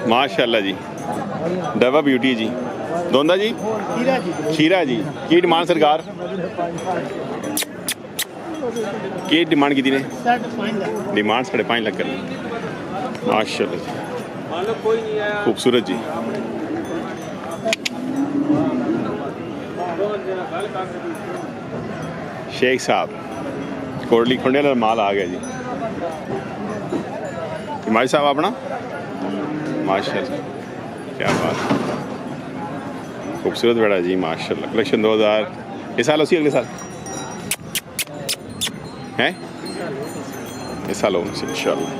माशाल्लाह जी डवा ब्यूटी जी दोंदा जी खीरा जी की डिमांड सरकार की डिमांड की ने डिमांड 5.5 लाख कर माशाल्लाह जी खूबसूरत जी शेख साहब कोटली खुंडे वाला माल आ गया जी हिमायत साहब अपना माशाल्लाह क्या बात खूबसूरत बेड़ा जी माशाल्लाह कलेक्शन 2000 इस साल उसी अगले साल है इस साल होगा इंशाल्लाह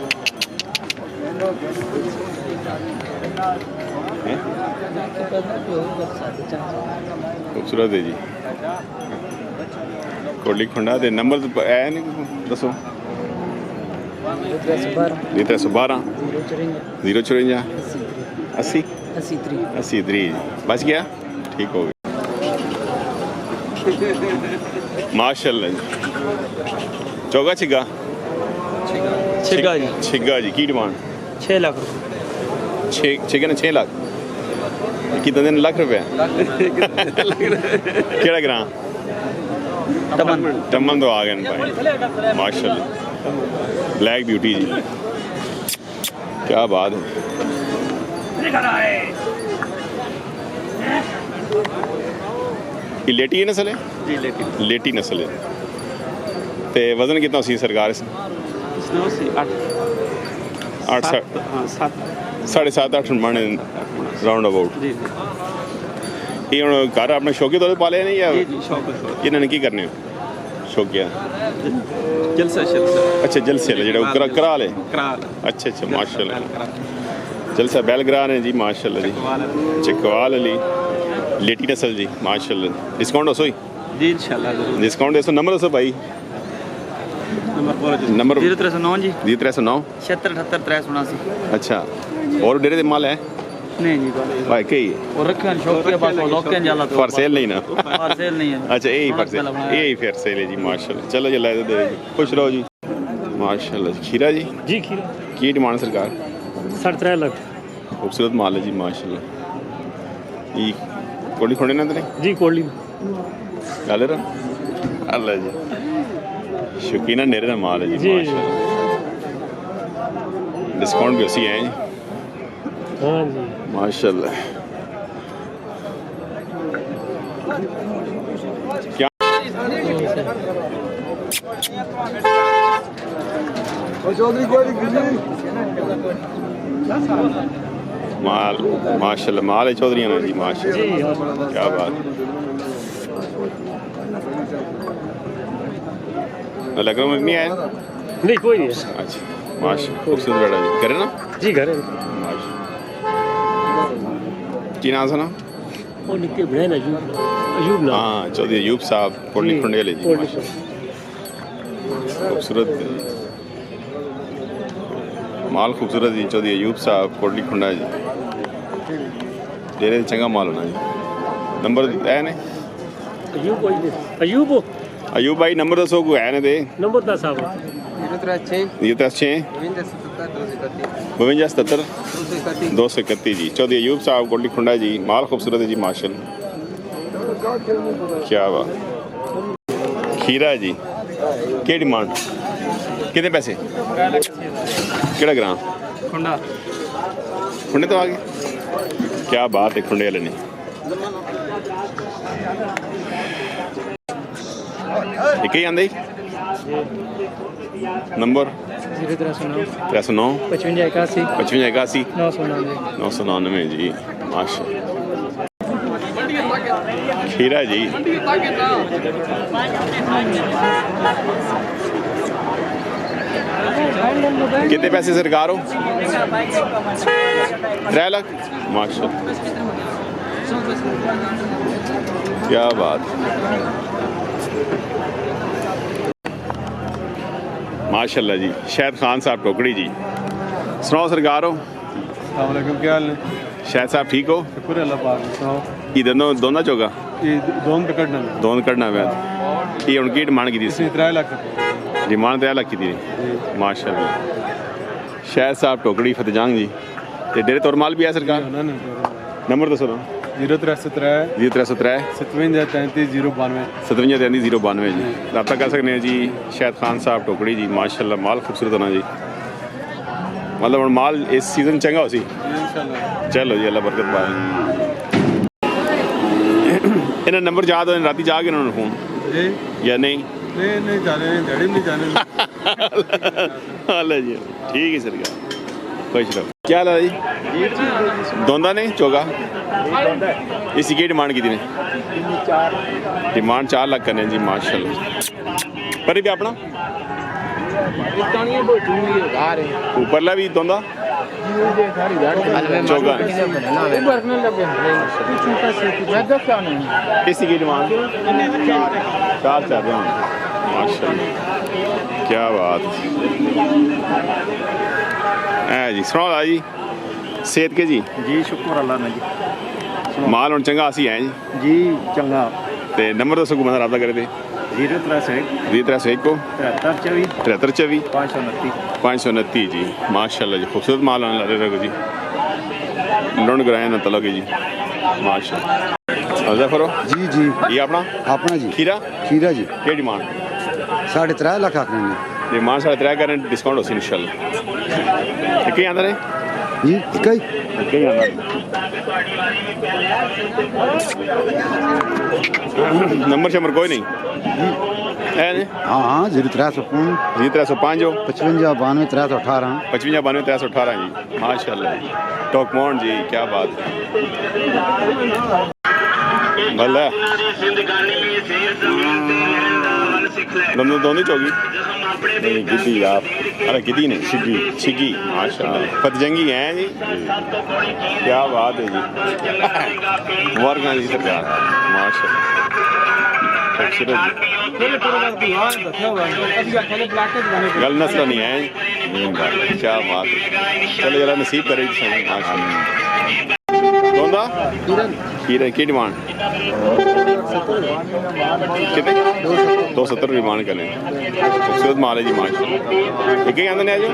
खूबसूरत है जी कोटली खुंडा दे नंबर है नहीं दसो 312 054 80 83 बच गया ठीक हो गया माशाल्लाह जी चौगा छिगा जी की डिमांड 6 लाख 6 लाख कितने दिन लाख रुपया केड़ा ग्रां टमन तो आ गए भाई माशाल्लाह ब्लैक ब्यूटी जी क्या बात है ये लेटी है नस्ल है जी लेटी नस्ल है ते वजन कितना सी सरकार इस 7.5 मन राउंड अबाउट ये हम घर अपने शौकी तौर पर पाले नहीं या इन्होंने की करने शौकिया अच्छा जलसे जो करा ले अच्छा माशाल्लाह जलसा बैल करा रहे जी माशाल्लाह जी चकवाल अली लेटी नस्ल जी माशाल्लाह डिस्काउंट दसो जी इंशाल्लाह डिस्काउंट दसो नंबर दसो भाई नंबर 0309 जी 0309 76 अच्छा और डेरे दे माल है नहीं जी भाई कई और रखन शौकिया बस लोकन जाला तो फॉर सेल नहीं ना फॉर सेल नहीं है अच्छा यही फॉर सेल यही फिर सेल है जी माशाल्लाह चलो जी ला दे खुश रहो जी माशाल्लाह खीरा जी खीरा की डिमांड सरकार 3.5 लाख खूबसूरत माल है जी माशाल्लाह ये कोली खोने ना तेरे जी कोली गाले रहा अल्लाह जी शौकीना नेरे ना माल है जी माशाल्लाह डिस्काउंट भी उसी है जी हाँ जी माशाल्लाह क्या माल माशाल्लाह माल है चौधरी ना जी माशाल्लाह क्या बात लखनऊ में नहीं आया नहीं कोई नहीं अच्छा माशाल्लाह खूबसूरत बेटा जी करे ना जी घर की नाम सुना वो निकल बहन अयूब ना हाँ चौधरी अयूब साहब कोटली खुंडे जी खूबसूरत माल खूबसूरत जी चौधरी अयूब साहब कोटली खुंडा जी डेरे चंगा माल होना जी नंबर है ने अयूब भाई नंबर दसो को है ने दे नंबर दस साहब 52 231 जी चौधरी अयूब साहब कोटली खुंडा जी माल खूबसूरत है जी माशाल्लाह क्या बात खीरा जी क्या डिमांड कितने पैसे केड़ा ग्रां खुंडे तो आ गए क्या बात है खुंडे वाले ने एक ही आंदे नंबर 0309 55 81 999 जी माशाल्लाह खीरा जी कितने पैसे सरकार हो 3 लाख माशाल्लाह क्या बात माशाल्लाह जी शायद खान साहब टोकड़ी जी सुनाओ सरकार हो क्या हाल है शायद साहब ठीक हो शुक्र अल्लाह पाक सुनाओ ये दोनों चौका ये दोनों कड़ना मैं ये उनकी डिमांड की थी 3 लाख डिमांड 3 लाख की थी माशाल्लाह शहर साहब टोकड़ी फतेहजंग जी ते डेरे तौर माल भी है सरकार नंबर दसो ना 0303 0303 57 33 092 57 33 092 जी रब्ता कर सकते हैं जी शायद खान साहब टोकड़ी जी माशाल्लाह माल खूबसूरत होना जी मतलब हुण माल इस सीजन चंगा हो सी चलो जी अल्लाह बरकत पाए इन्हें नंबर याद हो राती जा के उन्होंने फोन जी या नहीं नहीं जाने डैडी नहीं जाने अल्लाह जी ठीक है सरकार खुश रहो क्या हाल है जी दोंदा नहीं चोगा इसकी की डिमांड की ने डिमांड 4 लाख करने जी माशाल्लाह पर भी अपना ऊपरला भी दोंदा चोगा इसकी की डिमांड 4 चाह रहे हैं माशाल्लाह क्या बात है जी सुनाओ जी सेहत के जी जी शुक्र अल्लाह ने जी माल हम चंगा असी है जी जी चंगा ते नंबर दसो को बंदा रब्ता करे थे 0301 को 7324 529 जी माशाल्लाह जी खूबसूरत माल आने लगे रखो जी लोन कराए ना तला के जी माशाल्लाह फरो जी जी ये अपना अपना जी खीरा खीरा जी क्या डिमांड 3.5 लाख आखने ने डिमांड 3.5 करें डिस्काउंट हो सी इंशाल्लाह कहीं आंदा रे जी कई कहीं आंदा नंबर शंबर कोई नहीं है ने हाँ हाँ 0305 0305 हो 55 92 318 55 92 318 जी माशाल्लाह टॉकमोन जी क्या बात है भला दोनों चौगी नहीं गिद्दी आप अरे गिद्दी नहीं छिगी माशाल्लाह फतेहजंगी हैं जी क्या बात है जी मुबारक जी सरकार माशाल्लाह खूबसूरत गल नस्ल नहीं है क्या बात है चलो जरा नसीब करे माशाल्लाह दोंदा खीरा की डिमांड कितने 270 डिमांड करें खूबसूरत माल है जी माशाल्लाह एक ही आंदे ने आजो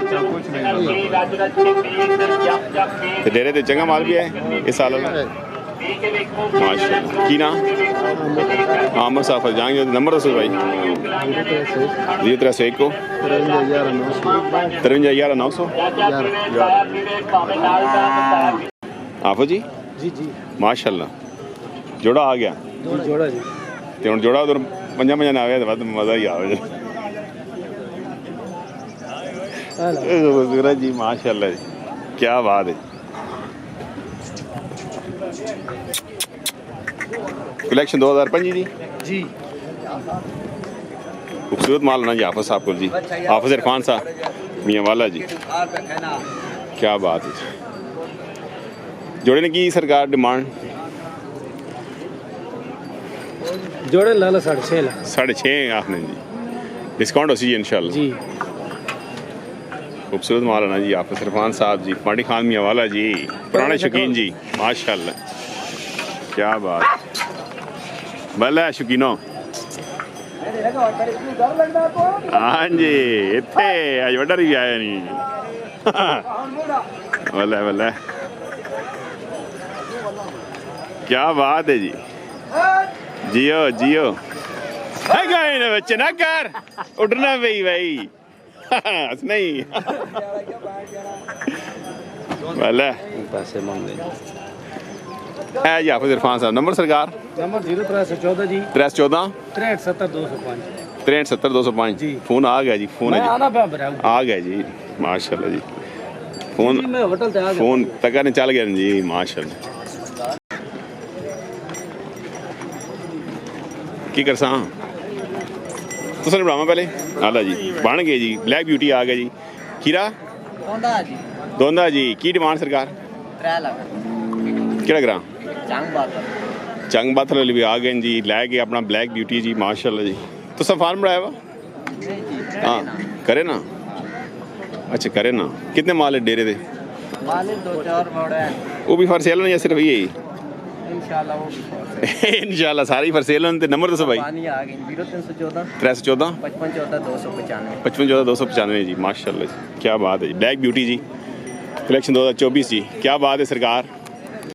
ते डेरे ते चंगा माल भी है इस साल में माशाल्लाह की ना आमर साफर जाएंगे नंबर दसो भाई 0301 को 53,900 आफो जी जी जी माशाल्लाह जोड़ा आ गया जोड़ा जी ते हुण जोड़ा उधर 5 ना आवे तो मजा ही आवे सूरज जी माशाल्लाह जी क्या बात है कलेक्शन 2005 जी जी खूबसूरत माल होना जी हाफिज साहब को जी हाफिज इरफान साहब मियाँ वाला जी क्या बात है जोड़े ने की सरकार डिमांड जोड़े लाला 6.5 लाख 6.5 आपने जी डिस्काउंट हो सी इंशाल्लाह जी खूबसूरत माल होना जी हाफिज इरफान साहब जी पांडी खान मियाँ वाला जी पुराने शौकीन जी माशाल्लाह क्या बात भला शौकीनो हाँ जी इतने अज वड्डा भी आया नहीं भला भला क्या बात है जी जियो जियो है बच्चे ना कर उठना भाई भाई नहीं भला पैसे मांग है जी हाफिज इरफान साहब नंबर सरकार नंबर 0314 जी 314 63205 63205 जी। फोन आ गया जी फोन है जी आना पे भरा आ गया जी माशाल्लाह जी फोन मैं होटल ते आ गया फोन तक ने चल गया जी माशाल्लाह की करसा तुसें बनावा पहले आला जी बन गए जी ब्लैक ब्यूटी आ गया जी खीरा दोंदा जी की डिमांड सरकार 3 लाख केड़ा ग्रां चंग बात चंग बाथल भी आ गए जी लै गए अपना ब्लैक ब्यूटी जी माशाल्लाह जी तुसें फार्म बनाया वा हाँ करे ना अच्छा करे ना कितने माल है डेरे दे मालिक 2-4 मोड़ है वो भी फॉर सेल नहीं या सिर्फ यही इंशाल्लाह वो इंशाल्लाह सारी फॉर सेल होने नंबर दसो भाई पानी आ गई 0314 314 55 14 295 55 14 295 जी माशाल्लाह जी क्या बात है जी ब्लैक ब्यूटी जी कलेक्शन 2024 जी क्या बात है सरकार